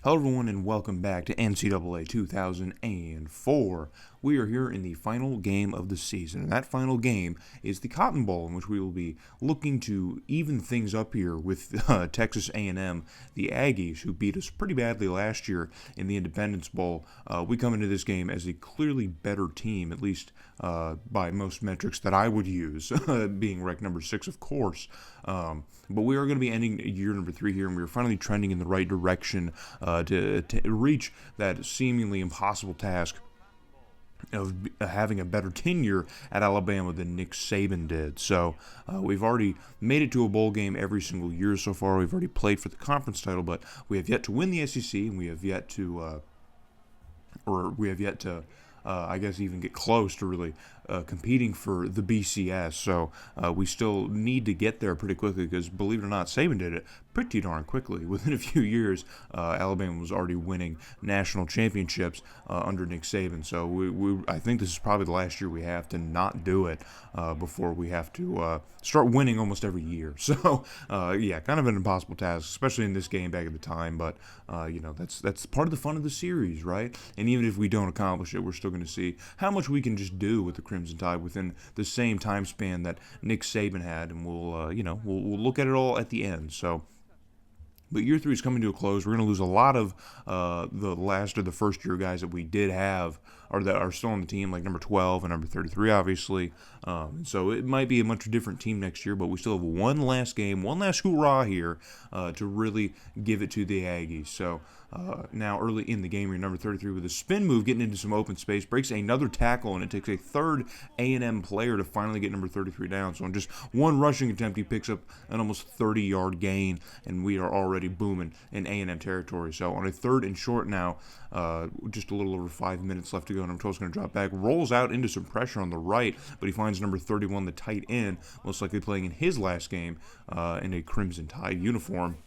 Hello everyone and welcome back to NCAA 2004. We are here in the final game of the season, and that final game is the Cotton Bowl, in which we will be looking to even things up here with Texas A&M, the Aggies, who beat us pretty badly last year in the Independence Bowl. We come into this game as a clearly better team, at least by most metrics that I would use, being ranked number 6, of course. But we are going to be ending year number 3 here, and we are finally trending in the right direction to reach that seemingly impossible task of having a better tenure at Alabama than Nick Saban did. So we've already made it to a bowl game every single year so far. We've already played for the conference title, but we have yet to win the SEC, and we have yet to I guess, even get close to really competing for the BCS. So we still need to get there pretty quickly because, believe it or not, Saban did it pretty darn quickly. Within a few years, Alabama was already winning national championships under Nick Saban. So I think this is probably the last year we have to not do it before we have to start winning almost every year. So, yeah, kind of an impossible task, especially in this game back at the time. But, that's part of the fun of the series, right? And even if we don't accomplish it, we're still going to see how much we can just do with the Crimson Tide within the same time span that Nick Saban had. And we'll look at it all at the end. So, but year 3 is coming to a close. We're going to lose a lot of the last or the first year guys that we did have or that are still on the team, like number 12 and number 33, obviously. So it might be a much different team next year, but we still have one last game, one last hoorah here to really give it to the Aggies. So now early in the game, you're number 33 with a spin move, getting into some open space, breaks another tackle, and it takes a third A&M player to finally get number 33 down. So on just one rushing attempt, he picks up an almost 30-yard gain, and we are already booming in A&M territory. So on a 3rd and short now, just a little over 5 minutes left to go, and Number 12 is going to drop back, rolls out into some pressure on the right, but he finds number 31, the tight end, most likely playing in his last game in a Crimson Tide uniform.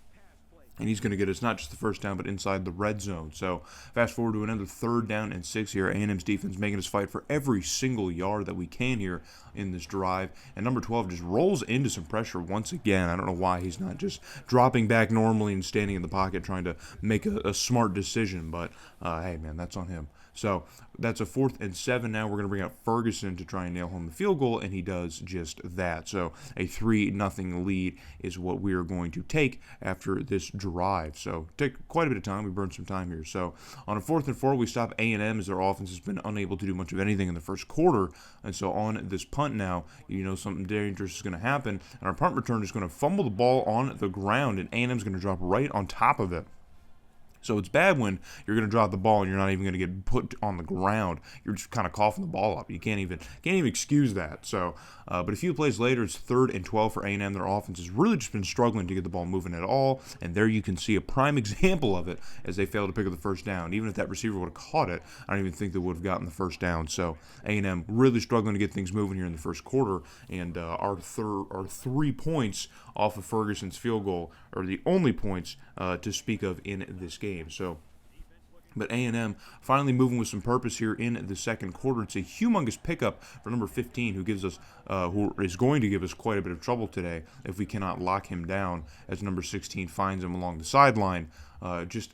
And he's going to get us not just the first down, but inside the red zone. So fast forward to another 3rd down and 6 here. A&M's defense making us fight for every single yard that we can here in this drive. And number 12 just rolls into some pressure once again. I don't know why he's not just dropping back normally and standing in the pocket trying to make a smart decision. But, hey, man, that's on him. So that's a 4th and 7 now. We're going to bring out Ferguson to try and nail home the field goal, and he does just that. So a 3-0 lead is what we are going to take after this drive. So take quite a bit of time. We burned some time here. So on a 4th and 4, we stop A&M as their offense has been unable to do much of anything in the first quarter. And so on this punt now, something dangerous is going to happen. And our punt return is going to fumble the ball on the ground, and A&M is going to drop right on top of it. So it's bad when you're going to drop the ball and you're not even going to get put on the ground. You're just kind of coughing the ball up. You can't even excuse that. So, but a few plays later, it's 3rd and 12 for A&M. Their offense has really just been struggling to get the ball moving at all. And there you can see a prime example of it as they failed to pick up the first down. Even if that receiver would have caught it, I don't even think they would have gotten the first down. So A&M really struggling to get things moving here in the first quarter. And our 3 points off of Ferguson's field goal are the only points to speak of in this game. But A&M finally moving with some purpose here in the second quarter. It's a humongous pickup for number 15, who is going to give us quite a bit of trouble today if we cannot lock him down, as number 16 finds him along the sideline, just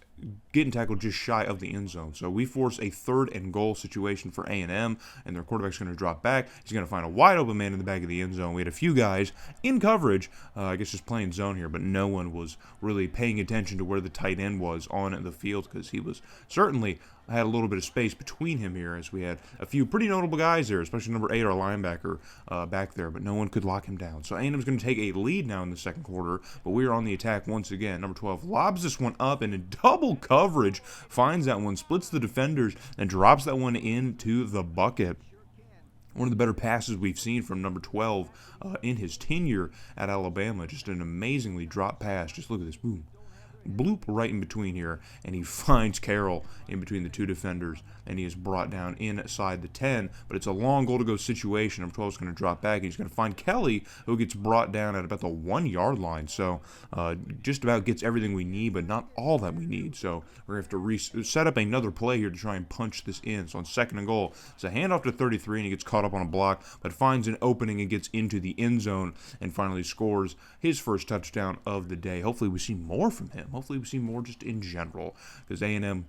getting tackled just shy of the end zone. So we force a 3rd and goal situation for A&M, and their quarterback's going to drop back. He's going to find a wide open man in the back of the end zone. We had a few guys in coverage, I guess just playing zone here, but no one was really paying attention to where the tight end was on the field, because he was certainly had a little bit of space between him here, as we had a few pretty notable guys there, especially number 8, our linebacker, back there, but no one could lock him down. So A&M's going to take a lead now in the second quarter, but we are on the attack once again. Number 12 lobs this one up, and in double coverage finds that one, splits the defenders, and drops that one into the bucket. One of the better passes we've seen from number 12 in his tenure at Alabama. Just an amazingly dropped pass. Just look at this. Boom. Bloop right in between here, and he finds Carroll in between the 2 defenders, and he is brought down inside the 10, but it's a long goal-to-go situation. Number 12 is going to drop back, and he's going to find Kelly, who gets brought down at about the 1-yard line. So just about gets everything we need, but not all that we need. So we're going to have to set up another play here to try and punch this in. So on 2nd and goal, it's a handoff to 33, and he gets caught up on a block, but finds an opening and gets into the end zone, and finally scores his first touchdown of the day. Hopefully we see more from him. A&M. Hopefully we see more just in general, because A&M,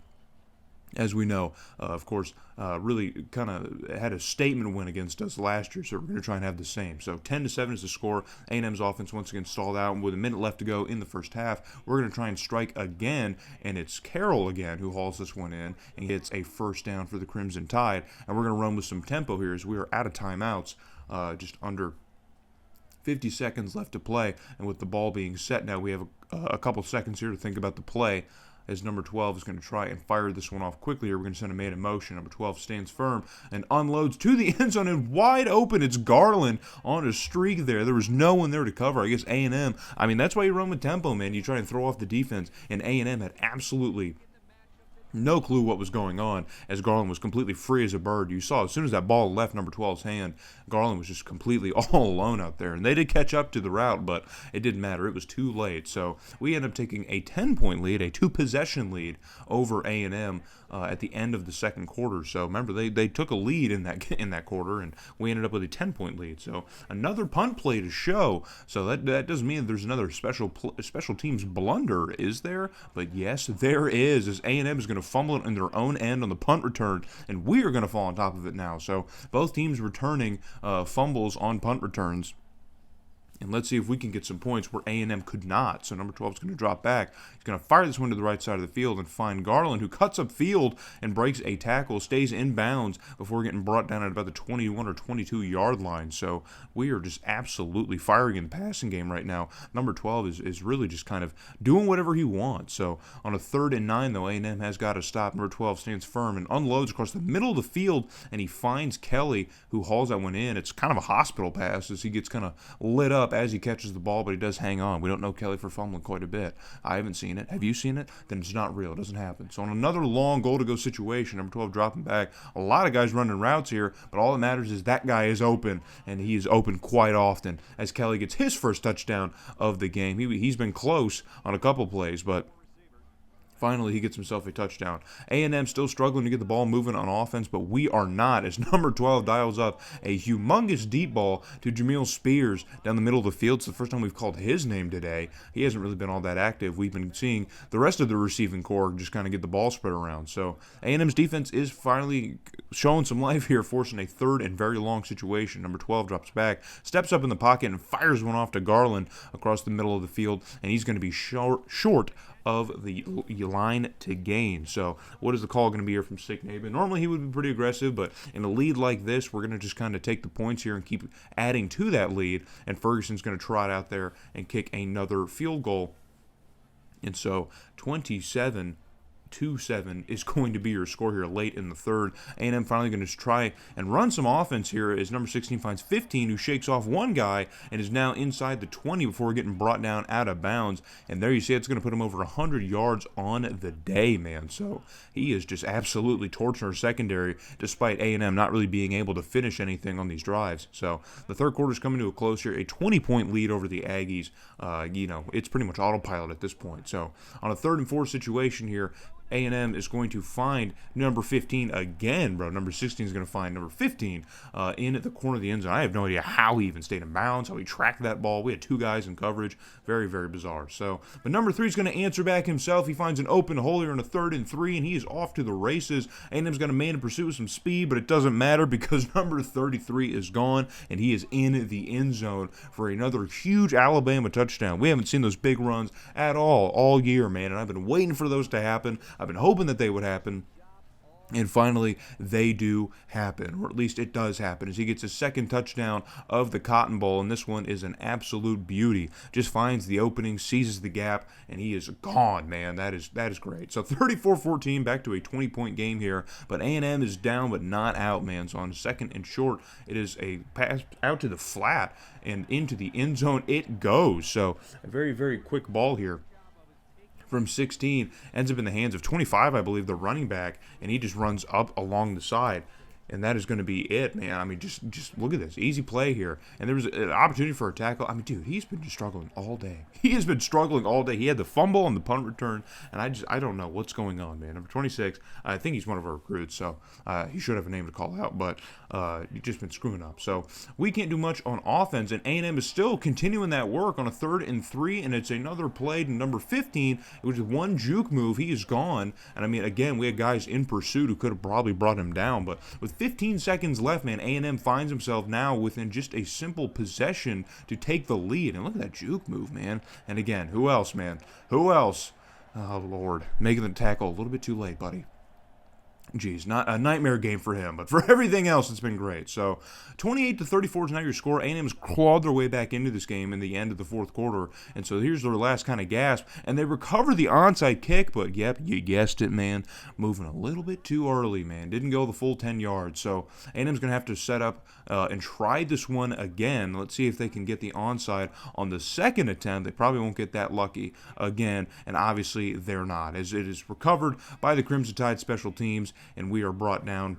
as we know, of course, really kind of had a statement win against us last year, so we're going to try and have the same. So 10-7 is the score. A&M's offense once again stalled out, and with a minute left to go in the first half, we're going to try and strike again, and it's Carroll again who hauls this one in and gets a first down for the Crimson Tide, and we're going to run with some tempo here as we are out of timeouts, just under 50 seconds left to play, and with the ball being set now, we have a couple seconds here to think about the play, as number 12 is going to try and fire this one off quickly here. We're going to send a man in motion. Number 12 stands firm and unloads to the end zone, and wide open. It's Garland on a streak there. There was no one there to cover. I guess A&M, I mean, that's why you run with tempo, man. You try and throw off the defense, and A&M had absolutely no clue what was going on, as Garland was completely free as a bird. You saw as soon as that ball left number 12's hand, Garland was just completely all alone out there. And they did catch up to the route, but it didn't matter. It was too late. So we ended up taking a 10-point lead, a 2-possession lead over A&M at the end of the second quarter. So remember, they took a lead in that quarter, and we ended up with a 10-point lead. So another punt play to show. So that doesn't mean there's another special teams blunder, is there? But yes, there is, as A&M is going to fumble it in their own end on the punt return, and we are going to fall on top of it now. So both teams returning fumbles on punt returns. And let's see if we can get some points where A&M could not. So number 12 is going to drop back. He's going to fire this one to the right side of the field and find Garland, who cuts up field and breaks a tackle, stays in bounds before getting brought down at about the 21 or 22-yard line. So we are just absolutely firing in the passing game right now. Number 12 is really just kind of doing whatever he wants. So on a 3rd and 9, though, A&M has got to stop. Number 12 stands firm and unloads across the middle of the field, and he finds Kelly, who hauls that one in. It's kind of a hospital pass as he gets kind of lit up as he catches the ball, but he does hang on. We don't know Kelly for fumbling quite a bit. I haven't seen it. Have you seen it? Then it's not real. It doesn't happen. So on another long goal-to-go situation, number 12 dropping back. A lot of guys running routes here, but all that matters is that guy is open, and he is open quite often as Kelly gets his first touchdown of the game. He's been close on a couple plays, but finally, he gets himself a touchdown. A&M still struggling to get the ball moving on offense, but we are not, as number 12 dials up a humongous deep ball to Jamil Spears down the middle of the field. It's the first time we've called his name today. He hasn't really been all that active. We've been seeing the rest of the receiving corps just kind of get the ball spread around. So A&M's defense is finally showing some life here, forcing a 3rd and very long situation. Number 12 drops back, steps up in the pocket, and fires one off to Garland across the middle of the field, and he's going to be short of the line to gain. So what is the call going to be here from Sick Naban? Normally he would be pretty aggressive, but in a lead like this, we're going to just kind of take the points here and keep adding to that lead, and Ferguson's going to trot out there and kick another field goal. And so 27-7 is going to be your score here late in the third. A&M finally going to try and run some offense here as number 16 finds 15, who shakes off one guy and is now inside the 20 before getting brought down out of bounds. And there you see it's going to put him over 100 yards on the day, man. So he is just absolutely torching our secondary despite A&M not really being able to finish anything on these drives. So the third quarter is coming to a close here, a 20-point lead over the Aggies. It's pretty much autopilot at this point. So on a 3rd and 4 situation here, A&M is going to find number 15 again, bro. Number 16 is going to find number 15 in at the corner of the end zone. I have no idea how he even stayed in bounds, how he tracked that ball. We had 2 guys in coverage. Very, very bizarre. So, but number 3 is going to answer back himself. He finds an open hole here on a 3rd and 3, and he is off to the races. A&M's got a man in pursuit with some speed, but it doesn't matter because number 33 is gone, and he is in the end zone for another huge Alabama touchdown. We haven't seen those big runs at all year, man, and I've been waiting for those to happen. I've been hoping that they would happen. And finally, they do happen, or at least it does happen, as he gets his second touchdown of the Cotton Bowl, and this one is an absolute beauty. Just finds the opening, seizes the gap, and he is gone, man. That is great. So 34-14, back to a 20-point game here, but A&M is down but not out, man. So on 2nd and short, it is a pass out to the flat, and into the end zone it goes. So a very, very quick ball here from 16, ends up in the hands of 25, I believe, the running back, and he just runs up along the side. and that is going to be it, man. I mean, just look at this. Easy play here. And there was an opportunity for a tackle. I mean, dude, he's been just struggling all day. He has been struggling all day. He had the fumble on the punt return, and I don't know what's going on, man. Number 26, I think he's one of our recruits, so he should have a name to call out, but he's just been screwing up. So we can't do much on offense, and A&M is still continuing that work on a 3rd and 3, and it's another play to number 15. It was one juke move. He is gone, and I mean, again, we had guys in pursuit who could have probably brought him down, but with 15 seconds left, man, A&M finds himself now within just a simple possession to take the lead, and look at that juke move, man. And again, who else, man? Who else? Oh, Lord. Making the tackle a little bit too late, buddy. Geez, not a nightmare game for him, but for everything else, it's been great. So, 28-34 is now your score. A&M's clawed their way back into this game in the end of the fourth quarter, and so here's their last kind of gasp, and they recover the onside kick, but yep, you guessed it, man, moving a little bit too early, man. Didn't go the full 10 yards, so A&M's going to have to set up and try this one again. Let's see if they can get the onside on the second attempt. They probably won't get that lucky again, and obviously they're not, as it is recovered by the Crimson Tide special teams, and we are brought down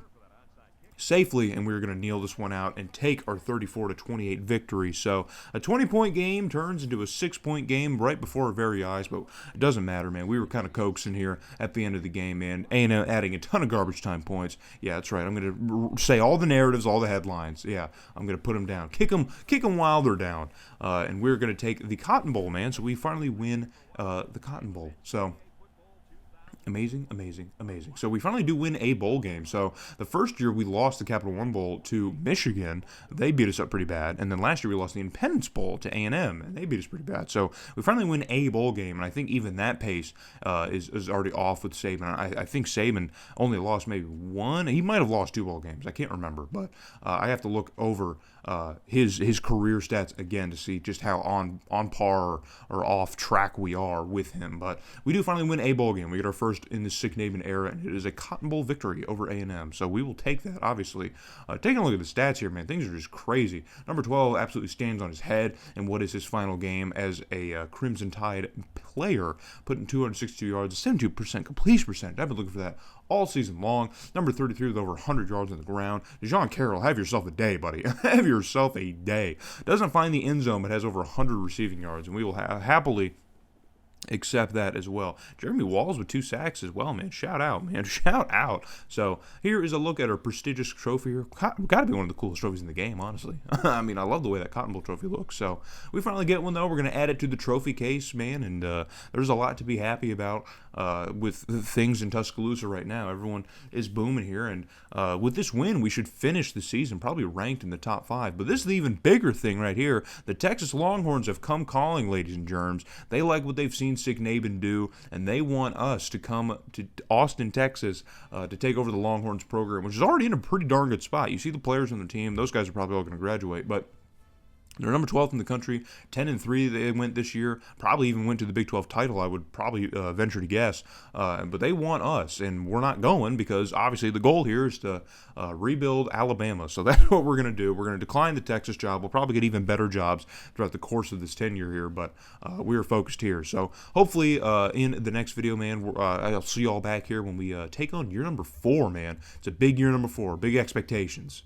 safely, and we're going to kneel this one out and take our 34-28 victory. So a 20-point game turns into a 6-point game right before our very eyes, but it doesn't matter, man. We were kind of coaxing here at the end of the game, man. A&M adding a ton of garbage time points. Yeah, that's right. I'm going to say all the narratives, all the headlines. Yeah, I'm going to put them down. Kick them while they're down. And we're going to take the Cotton Bowl, man. So we finally win the Cotton Bowl. So amazing, amazing, amazing. So we finally do win a bowl game. So the first year we lost the Capital One Bowl to Michigan. They beat us up pretty bad. And then last year we lost the Independence Bowl to A&M, and they beat us pretty bad. So we finally win a bowl game, and I think even that pace is already off with Saban. I think Saban only lost maybe one. He might have lost 2 bowl games. I can't remember, but I have to look over his career stats again to see just how on par or off track we are with him. But we do finally win a bowl game. We get our first in the Sick Naban era, and it is a Cotton Bowl victory over A&M. So we will take that, obviously. Taking a look at the stats here, man, things are just crazy. Number 12 absolutely stands on his head, and what is his final game as a Crimson Tide player, putting 262 yards, a 72% completion percentage. I've been looking for that all season long. Number 33 with over 100 yards on the ground. DeJon Carroll, have yourself a day, buddy. Have yourself a day. Doesn't find the end zone, but has over 100 receiving yards, and we will happily accept that as well. Jeremy Walls with 2 sacks as well, man. Shout out, man. Shout out. So here is a look at our prestigious trophy here. Got to be one of the coolest trophies in the game, honestly. I mean, I love the way that Cotton Bowl trophy looks. So we finally get one, though. We're going to add it to the trophy case, man, and there's a lot to be happy about with things in Tuscaloosa right now. Everyone is booming here, and with this win, we should finish the season probably ranked in the top 5. But this is the even bigger thing right here. The Texas Longhorns have come calling, ladies and germs. They like what they've seen Sick Naban do, and they want us to come to Austin, Texas, to take over the Longhorns program, which is already in a pretty darn good spot. You see the players on the team; those guys are probably all going to graduate, but they're number 12 in the country, 10-3 they went this year, probably even went to the Big 12 title, I would probably venture to guess, but they want us, and we're not going because obviously the goal here is to rebuild Alabama, so that's what we're going to do. We're going to decline the Texas job. We'll probably get even better jobs throughout the course of this tenure here, but we are focused here, so hopefully in the next video, man, I'll see you all back here when we take on year number 4, man. It's a big year number 4, big expectations.